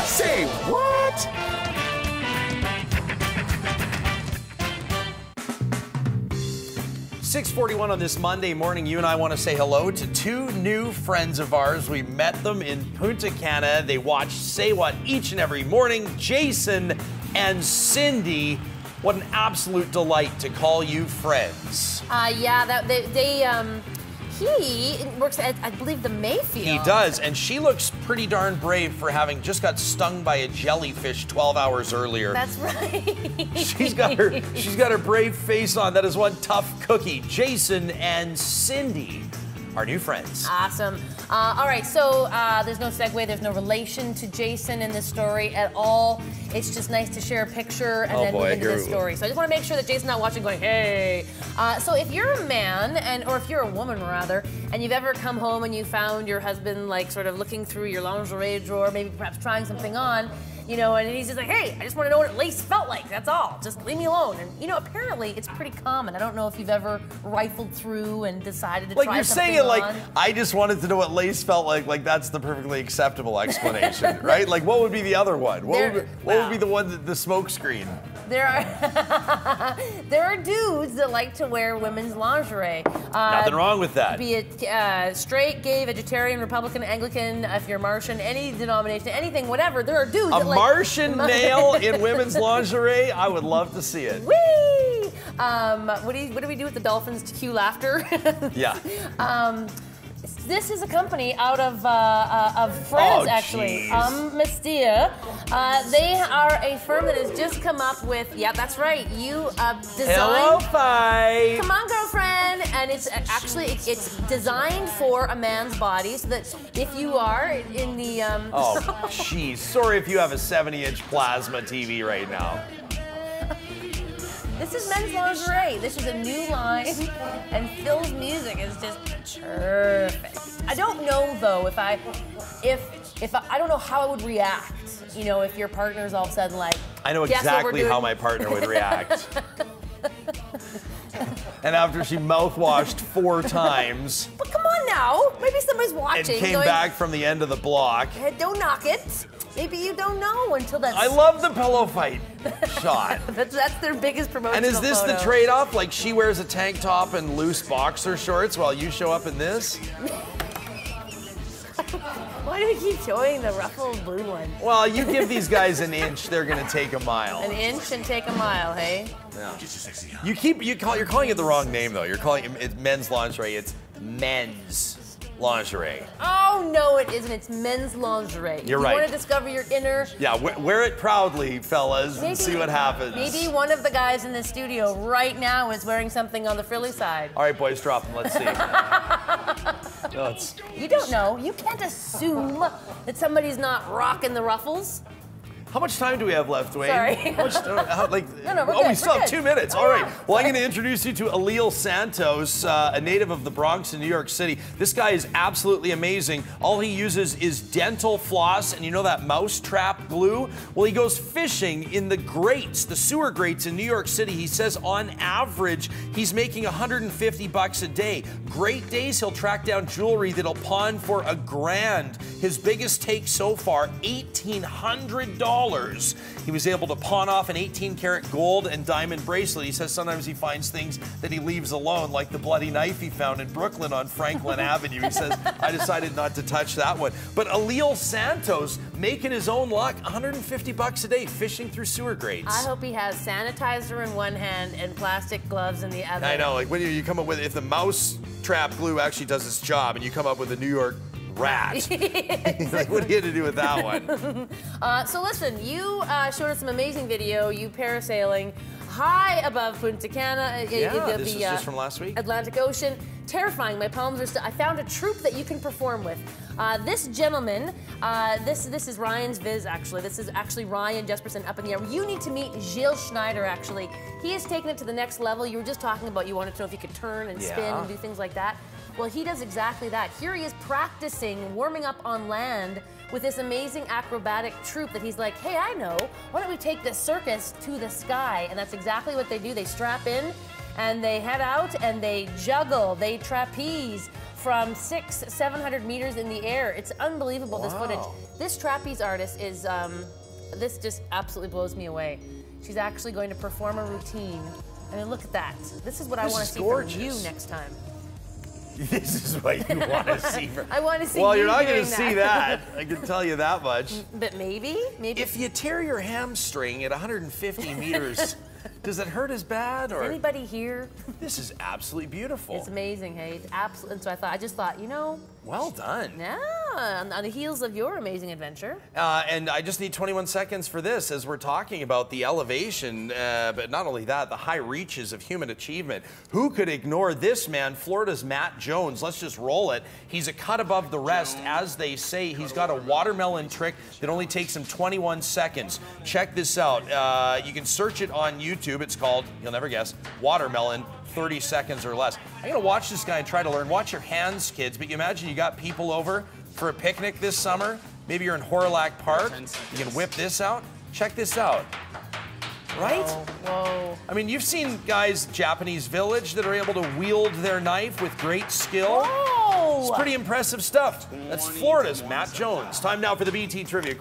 Say what? .641 on this Monday morning, you and I want to say hello to two new friends of ours. We met them in Punta Cana. They watch Say What each and every morning. Jason and Cindy, what an absolute delight to call you friends. He works at, I believe, the Mayfield. He does, and she looks pretty darn brave for having just got stung by a jellyfish 12 hours earlier. That's right. She's got her brave face on. That is one tough cookie. Jason and Cindy, our new friends. Awesome. All right, so there's no segue, there's no relation to Jason in this story at all. It's just nice to share a picture and then move into this story. So I just want to make sure that Jason's not watching going, hey. So if you're a man, or if you're a woman rather, and you've ever come home and you found your husband like sort of looking through your lingerie drawer, maybe perhaps trying something on, you know, and he's just like, hey, I just want to know what lace felt like, that's all. Just leave me alone. And, you know, apparently it's pretty common. I don't know if you've ever rifled through and decided to try something on. Like, you're saying it like, I just wanted to know what lace felt like that's the perfectly acceptable explanation, right? Like, what would be the other one? What would be the one, the smoke screen? There are dudes that like to wear women's lingerie. Nothing wrong with that. Be it straight, gay, vegetarian, Republican, Anglican, if you're Martian, any denomination, anything, whatever. There are dudes that like... A Martian male in women's lingerie? I would love to see it. Whee! What do we do with the dolphins to cue laughter? Yeah. This is a company out of France, actually. Mystia. They are a firm that has just come up with, yeah, that's right. You designed. Hello, Fi. Come on, girlfriend. And it's actually it's designed for a man's body, so that if you are in the oh, jeez. Sorry if you have a 70-inch plasma TV right now. This is men's lingerie. This is a new line, and Phil's music is just perfect. I don't know though if I don't know how I would react. You know, if your partner's all of a sudden like, I know exactly how my partner would react. And after she mouthwashed 4 times. But come on now, maybe somebody's watching. And came back from the end of the block. Hey, don't knock it. Maybe you don't know until that's... I love the pillow fight shot. That's their biggest promotional And is this photo. the trade-off? Like she wears a tank top and loose boxer shorts while you show up in this? Why do we keep showing the ruffled blue one? Well, you give these guys an inch, they're gonna take a mile. An inch and take a mile, hey? Yeah. You're calling it the wrong name though. You're calling it men's lingerie. It's men's lingerie. Oh no, it isn't. It's men's lingerie. You're right. You want to discover your inner... Yeah, wear it proudly, fellas, and see what happens. Maybe one of the guys in the studio right now is wearing something on the frilly side. All right, boys, drop them. Let's see. You don't know. You can't assume that somebody's not rocking the ruffles. How much time do we have left, Dwayne? Sorry. How much, No, we're good. We still have 2 minutes. All right. Well, I'm going to introduce you to Alil Santos, a native of the Bronx in New York City. This guy is absolutely amazing. All he uses is dental floss, and you know that mouse trap glue? Well, he goes fishing in the grates, the sewer grates in New York City. He says on average, he's making $150 a day. Great days, he'll track down jewelry that'll pawn for $1,000. His biggest take so far, $1,800. He was able to pawn off an 18-karat gold and diamond bracelet. He says sometimes he finds things that he leaves alone, like the bloody knife he found in Brooklyn on Franklin Avenue. He says, I decided not to touch that one. But Alil Santos making his own luck, $150 a day, fishing through sewer grates. I hope he has sanitizer in one hand and plastic gloves in the other. I know, like when you come up with, if the mouse trap glue actually does its job and you come up with a New York rat. Like, what do you have to do with that one? So listen, you showed us some amazing video, you parasailing high above Punta Cana. Yeah, this was just from last week. Atlantic Ocean. Terrifying, my palms are still... I found a troupe that you can perform with. This gentleman, this is Ryan's viz, actually. This is actually Ryan Jesperson up in the air. You need to meet Gilles Schneider, actually. He has taken it to the next level. You were just talking about you wanted to know if you could turn and spin and do things like that. Well, he does exactly that. Here he is practicing, warming up on land with this amazing acrobatic troupe that he's like, hey, I know, why don't we take this circus to the sky? And that's exactly what they do. They strap in and they head out and they juggle, they trapeze from 600-700 meters in the air. It's unbelievable, this footage. This trapeze artist is, this just absolutely blows me away. She's actually going to perform a routine. I mean, look at that. This is what I want to see from you next time. This is what you want to see. I want to see. Well, you're not going to see that. I can tell you that much. But maybe. If you tear your hamstring at 150 meters, does it hurt as bad? Or is anybody here? This is absolutely beautiful. It's amazing, hey. It's absolutely. And so I just thought, you know. Well done. Yeah, on the heels of your amazing adventure. And I just need 21 seconds for this as we're talking about the elevation, but not only that, the high reaches of human achievement. Who could ignore this man, Florida's Matt Jones? Let's just roll it. He's a cut above the rest, as they say. He's got a watermelon trick that only takes him 21 seconds. Check this out. You can search it on YouTube. It's called, you'll never guess, Watermelon 30 seconds or less. I'm gonna watch this guy and try to learn. Watch your hands, kids, but you imagine you got people over for a picnic this summer. Maybe you're in Horilac Park. You can whip this out. Check this out. Right? Whoa. I mean, you've seen guys, Japanese village, that are able to wield their knife with great skill. Whoa. It's pretty impressive stuff. That's Florida's Matt Jones. Time now for the BT Trivia question.